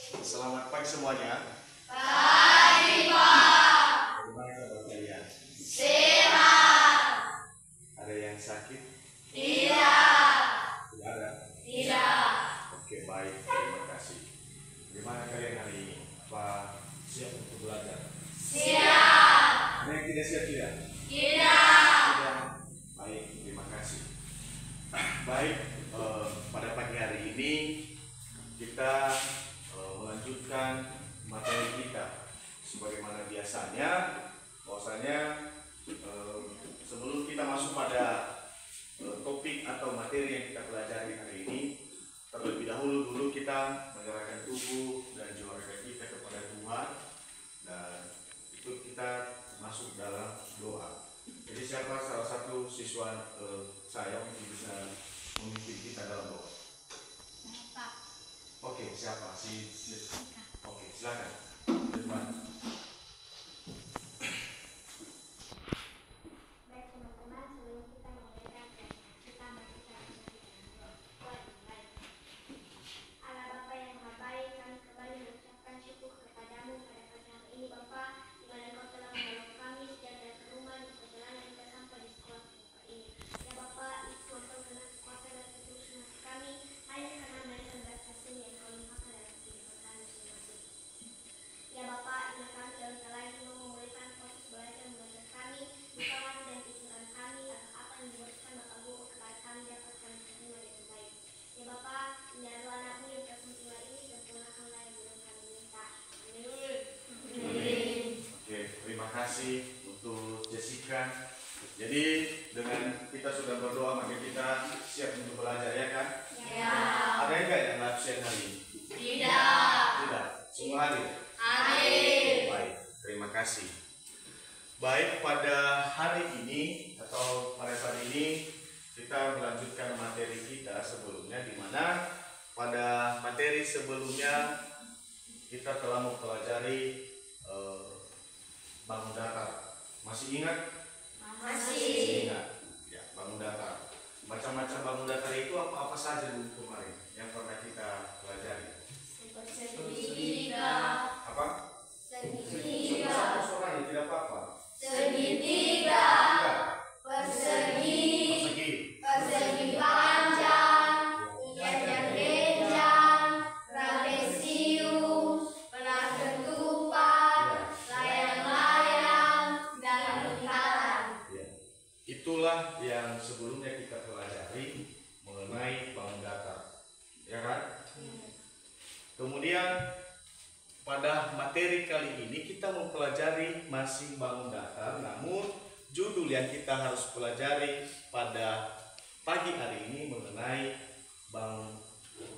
Selamat pagi semuanya. Pagi, Pak. Gimana kabar kalian? Sehat. Ada yang sakit? Tidak. Tidak ada? Tidak. Oke, baik. Terima kasih. Gimana kalian hari ini? Apa siap untuk belajar? Siap. Ada yang tidak siap tidak? Tidak. Tidak. Baik, terima kasih. Baik, pada pagi hari ini kita melanjutkan materi kita sebagaimana biasanya. Bahwasanya sebelum kita masuk pada topik atau materi yang kita pelajari hari ini, terlebih dahulu kita menyerahkan tubuh dan jiwa raga kita kepada Tuhan, dan itu kita masuk dalam doa. Jadi siapa salah satu siswa saya yang bisa memimpin kita dalam doa? Oke, siapa? Oke, silakan. Firman. Baik teman-teman, sebelum kita memulaikan kita baca doa yang baik. Allah Bapa yang Maha Baik, kami kembali mengucapkan syukur kepadamu pada pagi hari ini Bapa, di mana Engkau telah menolong kami sejak dari rumah di perjalanan kita sampai di sekolah Bapa ini. Ya Bapa, itu Engkau dengan kekuatan dan ketulusan hati kami, hanya karena mereka belas kasih yang Kau limpahkan dalam kehidupan kami masing-masing. Ya Bapa, ingat kami dalam lagi memulihkan proses belajar kami, bukakan dan pikiran kami atas apa yang dibuatkan Bapak Guru kepada kami dapat kami terima dengan baik. Ya Bapa, ini adalah anakmu yang tersentuh ini, sempurnakanlah yang belum kami minta. Amin. Oke, terima kasih untuk Jessica. Jadi dengan kita sudah berdoa, maka kita siap untuk belajar, ya kan? Ya. Ada enggak yang absen hari ini? Tidak. Tidak. Semua hari? Hadir. Baik, terima kasih. Baik, pada hari ini atau pada saat ini kita melanjutkan materi kita sebelumnya, di mana pada materi sebelumnya kita telah mempelajari bangun datar. Masih ingat? Masih. Ingat. Ya, bangun datar. Macam-macam bangun datar itu apa-apa saja dulu kemarin yang pernah kita pelajari? Segitiga. Apa? Segitiga. Satu suaranya tidak apa-apa. Segitiga. Persegi. Persegi. Persegi panjang. Yang berjenjang. Trapesius. Pelah ketupat. Layang-layang. Dan lingkaran. Ya. Itulah yang sebelumnya kita pelajari mengenai bangun datar, ya kan? Kemudian pada materi kali ini kita mempelajari masih bangun datar, namun judul yang kita harus pelajari pada pagi hari ini mengenai bangun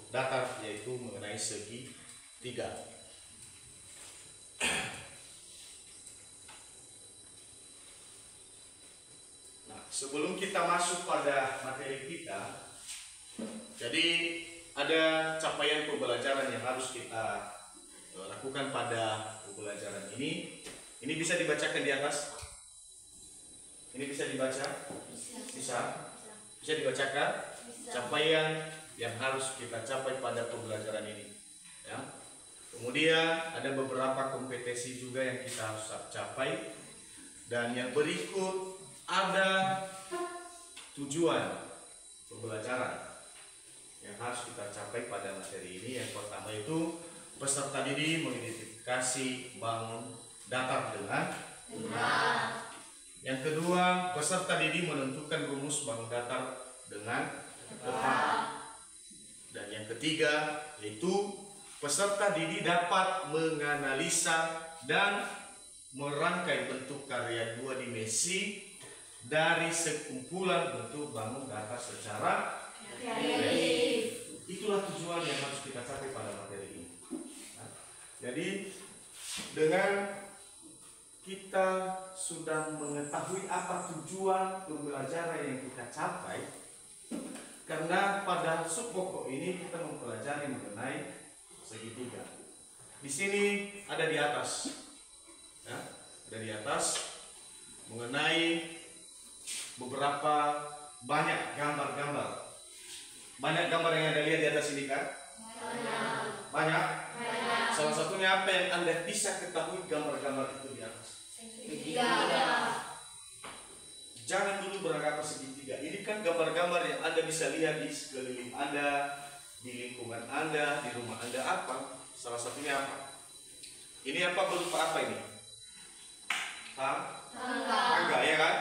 datar, yaitu mengenai segi tiga. Nah, sebelum kita masuk pada materi kita, jadi ada capaian pembelajaran yang harus kita lakukan pada pembelajaran ini. Ini bisa dibacakan di atas. Ini bisa dibaca? Bisa. Bisa dibacakan? Capaian yang harus kita capai pada pembelajaran ini. Ya. Kemudian ada beberapa kompetensi juga yang kita harus capai. Dan yang berikut ada tujuan pembelajaran yang harus kita capai pada materi ini. Yang pertama itu peserta didik mengidentifikasi bangun datar dengan Benar. Yang kedua, peserta didik menentukan rumus bangun datar dengan tepat. Dan yang ketiga yaitu peserta didik dapat menganalisa dan merangkai bentuk karya dua dimensi dari sekumpulan bentuk bangun datar secara Kreatif. Itulah tujuan yang harus kita capai pada materi ini. Nah, jadi dengan kita sudah mengetahui apa tujuan pembelajaran yang kita capai, karena pada sub pokok ini kita mempelajari mengenai segitiga. Di sini ada di atas, ya, ada di atas mengenai beberapa banyak gambar. Banyak gambar yang Anda lihat di atas ini kan? Banyak. Banyak? Banyak. apa yang Anda bisa ketahui gambar-gambar itu di atas? Segitiga. Jangan dulu beranggapan segitiga. Ini kan gambar-gambar yang Anda bisa lihat di sekeliling Anda, di lingkungan Anda, di rumah Anda. Apa? Salah satunya apa? Ini apa, berupa apa ini? Tangga, ya kan?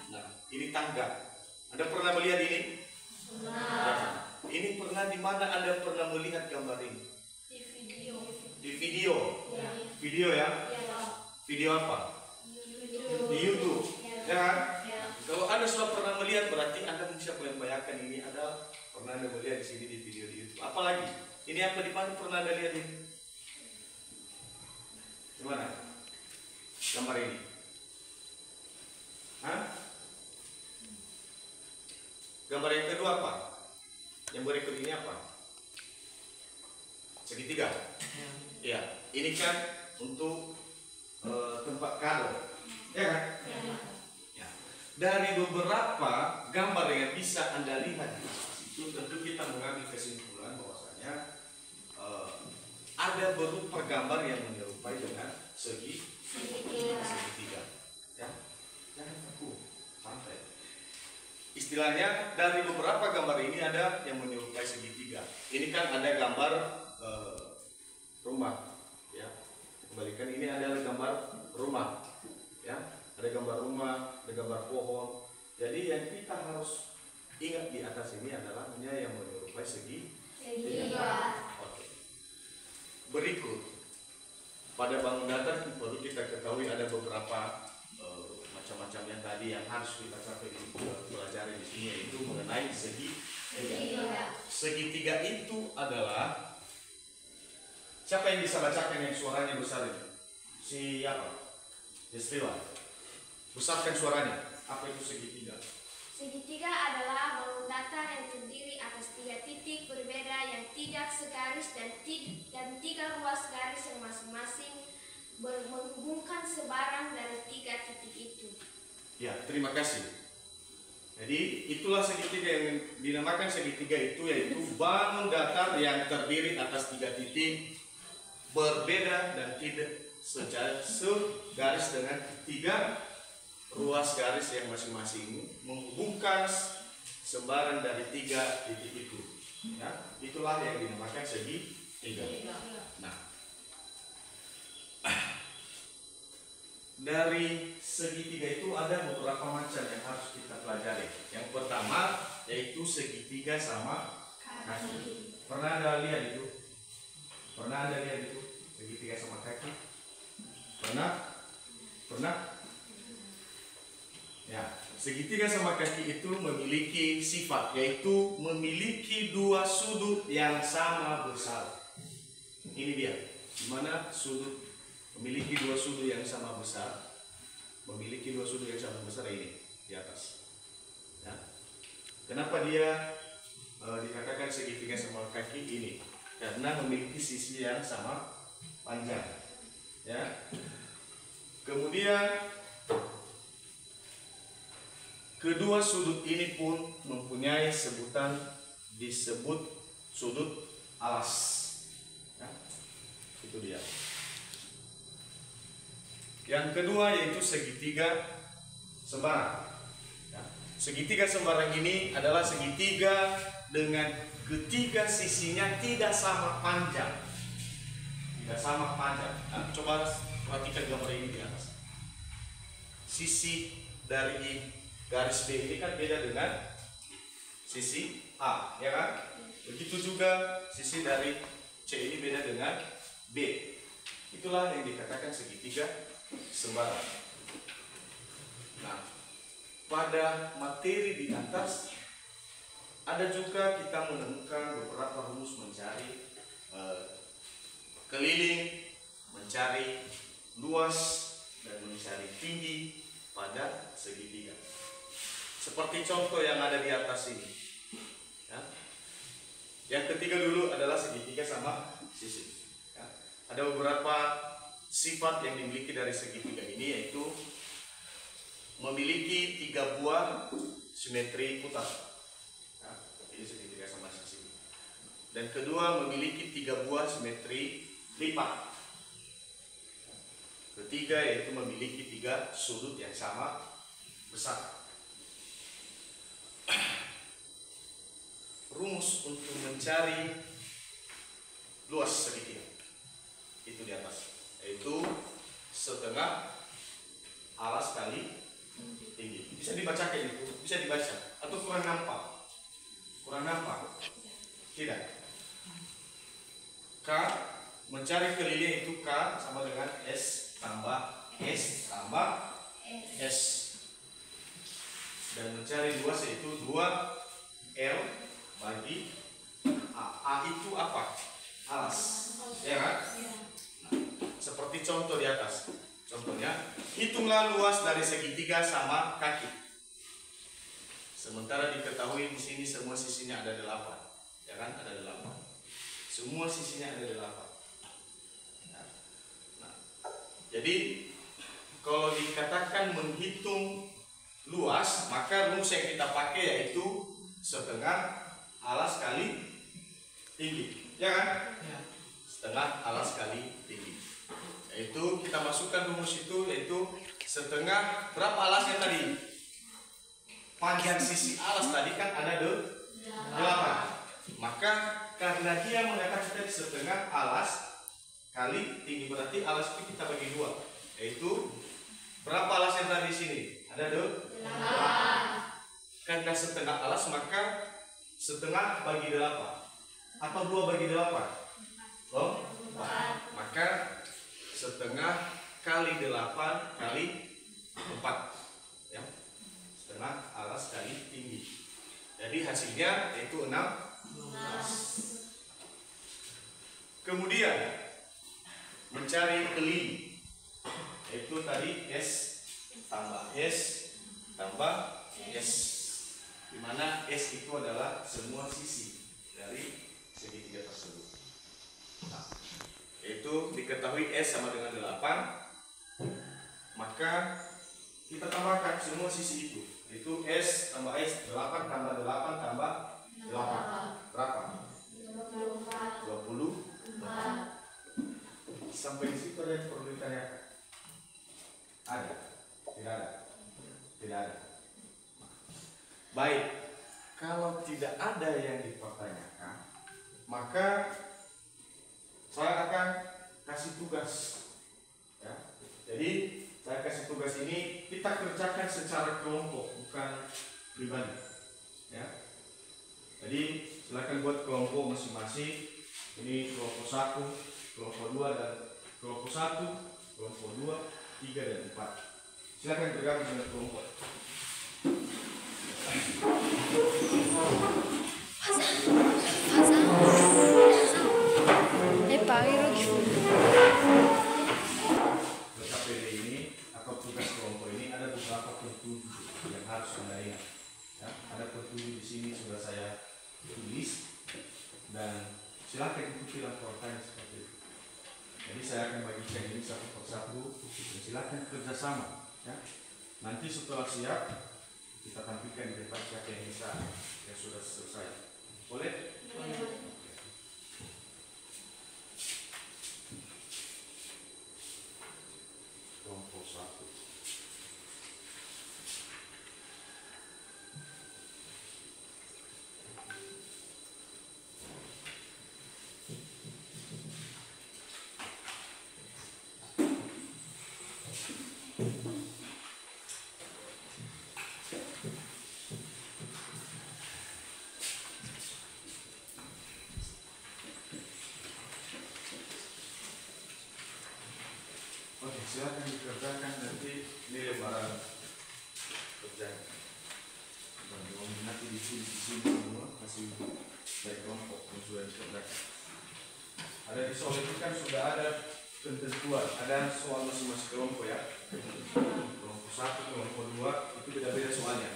Nah, ini tangga. Anda pernah melihat ini? Pernah. Ini pernah di mana Anda pernah melihat gambar ini? Di video. Di video. Ya. Video ya? Ya. Video apa? YouTube. Di YouTube. Ya kan? Ya. Kalau Anda sudah pernah melihat, berarti Anda bisa membayangkan ini adalah pernah Anda melihat di sini di video di YouTube. Apalagi? Ini apa, di mana pernah Anda lihat ini? Di mana? Gambar ini. Hah? Gambar yang kedua apa? Yang berikut ini apa? Segitiga. Ya, ini kan untuk tempat kado. Ya kan? Ya. Dari beberapa gambar yang bisa Anda lihat itu, tentu kita mengambil kesimpulan bahwasanya ada berupa gambar yang menyerupai dengan segitiga. Ya, jangan takut, santai. Istilahnya dari beberapa gambar ini ada yang menyerupai segitiga. Ini kan ada gambar rumah, ya. Kembalikan, ini adalah gambar rumah, ya. Ada gambar rumah, ada gambar pohon. Jadi yang kita harus ingat di atas ini adalah hanya yang menyerupai segitiga. Oke. Berikut, pada bangun datar perlu kita ketahui ada beberapa macam-macamnya tadi yang harus kita capai pelajari di sini, yaitu mengenai segitiga. Segitiga itu adalah, siapa yang bisa bacakan yang suaranya besar ini? Siapa? Istilah. Besarkan suaranya. Apa itu segitiga? Segitiga adalah bangun datar yang terdiri atas 3 titik berbeda yang tidak segaris dan 3 ruas garis yang masing-masing menghubungkan sebarang dari 3 titik itu. Ya, terima kasih. Jadi itulah segitiga yang dinamakan segitiga itu, yaitu bangun datar yang terdiri atas 3 titik berbeda dan tidak segaris dengan 3 ruas garis yang masing-masing menghubungkan sebaran dari 3 titik itu. Ya, itulah yang dinamakan segitiga. Nah, dari segitiga itu ada beberapa macam yang harus kita pelajari. Yang pertama yaitu segitiga sama kaki. Pernah Anda lihat itu? Pernah Anda lihat itu? Segitiga sama kaki? Pernah? Pernah? Ya, segitiga sama kaki itu memiliki sifat, yaitu memiliki 2 sudut yang sama besar. Ini dia, di mana sudut memiliki 2 sudut yang sama besar. Memiliki 2 sudut yang sama besar ini di atas. Ya. Kenapa dia dikatakan segitiga sama kaki ini? Karena memiliki sisi yang sama panjang. Ya. Kemudian kedua sudut ini pun mempunyai sebutan, disebut sudut alas. Ya, itu dia. Yang kedua yaitu segitiga sembarang. Ya, segitiga sembarang ini adalah segitiga dengan ketiga sisinya tidak sama panjang. Tidak sama panjang. Nah, coba perhatikan gambar ini di atas. Sisi dari garis B ini kan beda dengan sisi A, ya kan? Begitu juga sisi dari C ini beda dengan B. Itulah yang dikatakan segitiga sembarang. Nah, pada materi di atas ada juga kita menemukan beberapa rumus mencari keliling, mencari luas, dan mencari tinggi pada segitiga. Seperti contoh yang ada di atas ini. Ya. Yang ketiga dulu adalah segitiga sama sisi. Ya. Ada beberapa sifat yang dimiliki dari segitiga ini, yaitu memiliki 3 buah simetri putar. Ya. Ini segitiga sama sisi. Dan kedua, memiliki 3 buah simetri lipat. Ketiga yaitu memiliki 3 sudut yang sama besar. Rumus untuk mencari luas segitiga itu di atas, yaitu setengah alas kali tinggi. Bisa dibacakan itu, bisa dibaca atau kurang nampak? Kurang nampak? Tidak. K mencari keliling itu K sama dengan S tambah S tambah S. Dan mencari luas yaitu 2L bagi A. A itu apa? Alas. Ya kan? Nah, seperti contoh di atas. Contohnya, hitunglah luas dari segitiga sama kaki. Sementara diketahui di sini semua sisinya ada 8. Ya kan? Ada 8. Semua sisinya ada 8. Nah, jadi kalau dikatakan menghitung luas, maka rumus yang kita pakai yaitu setengah alas kali tinggi, ya kan? Ya. Setengah alas kali tinggi. Yaitu kita masukkan rumus itu yaitu setengah, berapa alasnya tadi? Panjang sisi alas tadi kan ada 8. Maka karena dia mengatakan tadi setengah alas kali tinggi, berarti alas itu kita bagi 2. Yaitu berapa alas yang tadi di sini? Ada 8. Karena setengah alas maka setengah bagi 8 atau 2 bagi 8? Oh, 4. Maka setengah kali 8 kali 4, ya. Setengah alas kali tinggi. Jadi hasilnya yaitu 16. Kemudian mencari keliling, yaitu tadi S tambah S tambah S, dimana S itu adalah semua sisi dari segitiga tersebut. Nah, yaitu diketahui S sama dengan 8, maka kita tambahkan semua sisi itu S tambah S, 8 tambah 8 tambah 8 berapa? 24. Sampai di situ ada yang perlu ditanyakan? Ada? Tidak ada? Tidak ada. Baik, kalau tidak ada yang dipertanyakan, maka saya akan kasih tugas, ya. Jadi saya kasih tugas ini kita kerjakan secara kelompok, bukan pribadi, ya. Jadi silakan buat kelompok masing-masing. Ini kelompok 1, kelompok 2 dan kelompok 1, kelompok 2, 3 dan 4. Silakan bergabung dengan kelompok. KPD ini atau tugas kelompok ini ada beberapa petunjuk yang harus Anda ingat. Ya, ada petunjuk di sini sudah saya tulis dan silakan ikuti laporannya seperti itu. Jadi saya akan bagikan ini satu persatu dan silakan kerjasama. Ya. Nanti setelah siap kita tampilkan di depan siapa yang bisa, yang sudah selesai. Boleh? Boleh. Kelompok 1. Oke, silakan dikerjakan nanti ini lembaran kerjaan. Dan nanti ditulis di sini semua hasil dari kelompok yang sudah dikerjakan. Ada di soal itu kan sudah ada ketentuan, ada soal masing-masing kelompok ya. Kelompok 1, kelompok 2 itu beda-beda soalnya.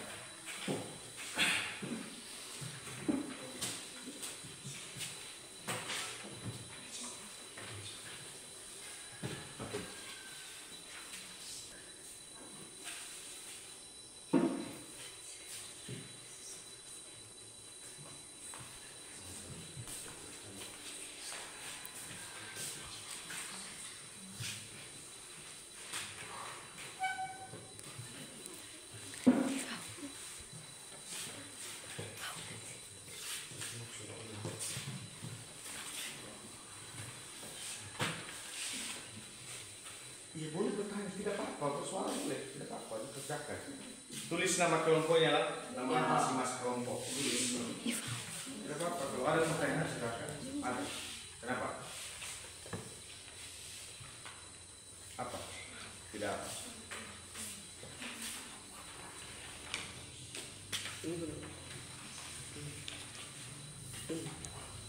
Iya boleh bertanya, tidak apa-apa, persoalan boleh, tidak apa-apa, dikerjakan. Tulis nama kelompoknya lah, nama masing-masing kelompok. Tidak apa-apa, kalau ada pertanyaan silakan. Ada. Kenapa? Apa? Tidak apa.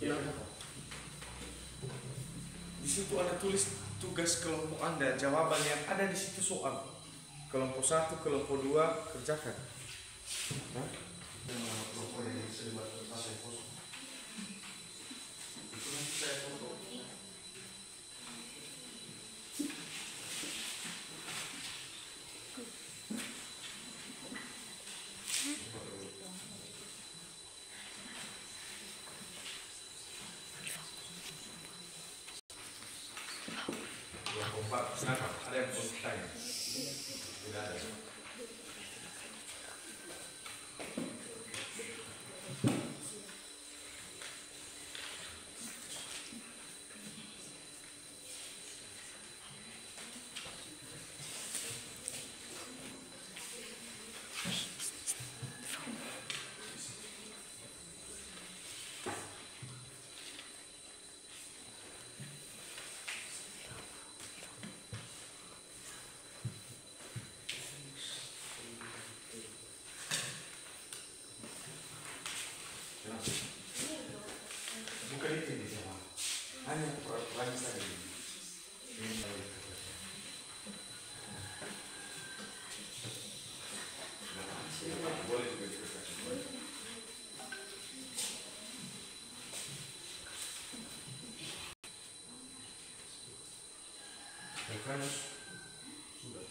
Ya, kenapa? Di situ Anda tulis tugas kelompok Anda, jawaban yang ada di situ soal. Kelompok 1, kelompok 2 kerjakan. Hah? Kelompok yang bisa dibuat kertas yang kosong. Itu nanti saya foto. Kelompok 4, kenapa? Ada yang mau tanya? Tidak ada. Bukan itu yang dijawab. Hanya peraturan saja. Ini saya kerjakan. Nah, boleh juga dikerjakan. Kan sudah.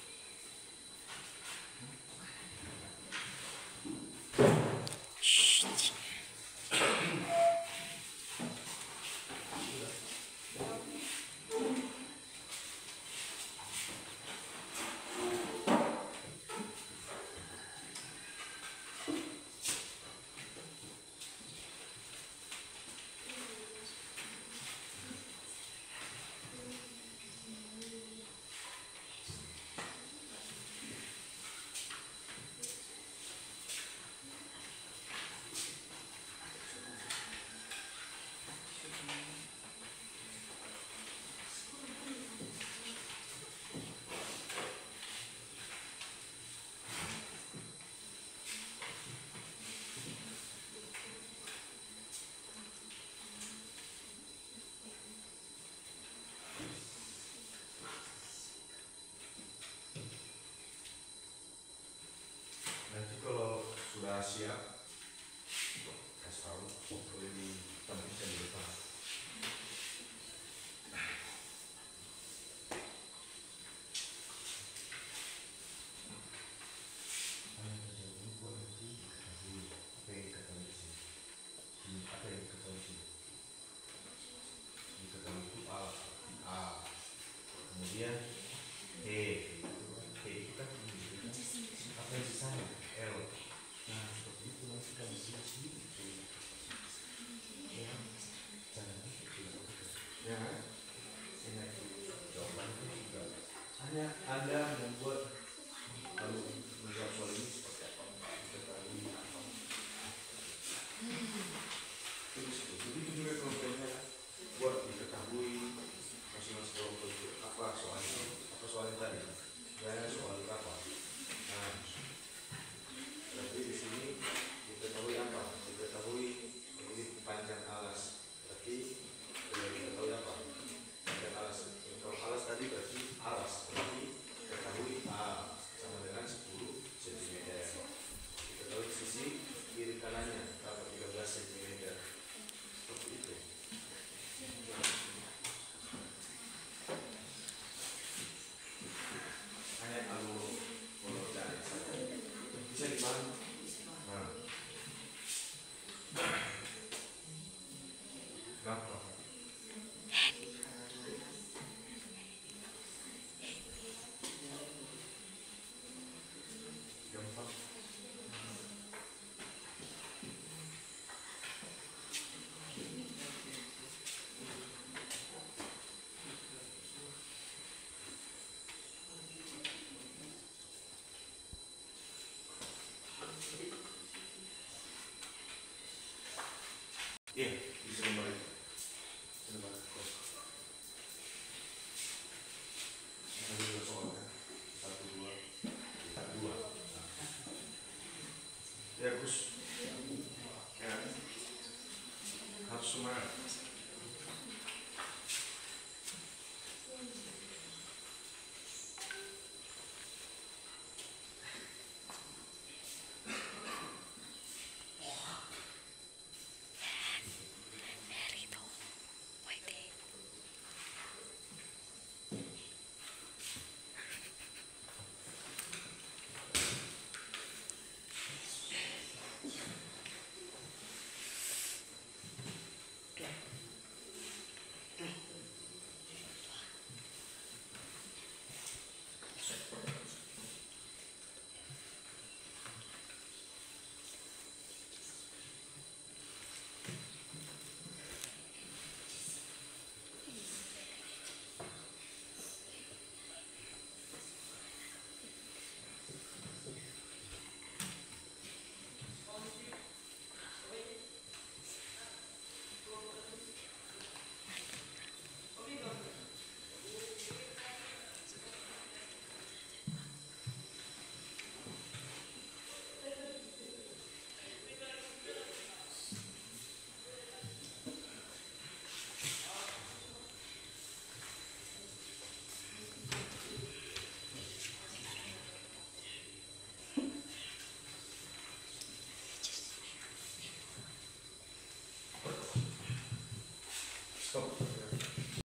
Nanti kalau sudah siap, kasih tahu, boleh ditampilkan di depan. Kemudian itu kan apa yang di sana L. Nah seperti itu nanti kan di sini ya caranya ya ini jawaban itu juga hanya Anda membuat lalu menjawab soal ini seperti apa diketahui apa begitu juga kelompoknya buat diketahui masing-masing kelompok itu apa soalnya tadi ya soal apa. Nah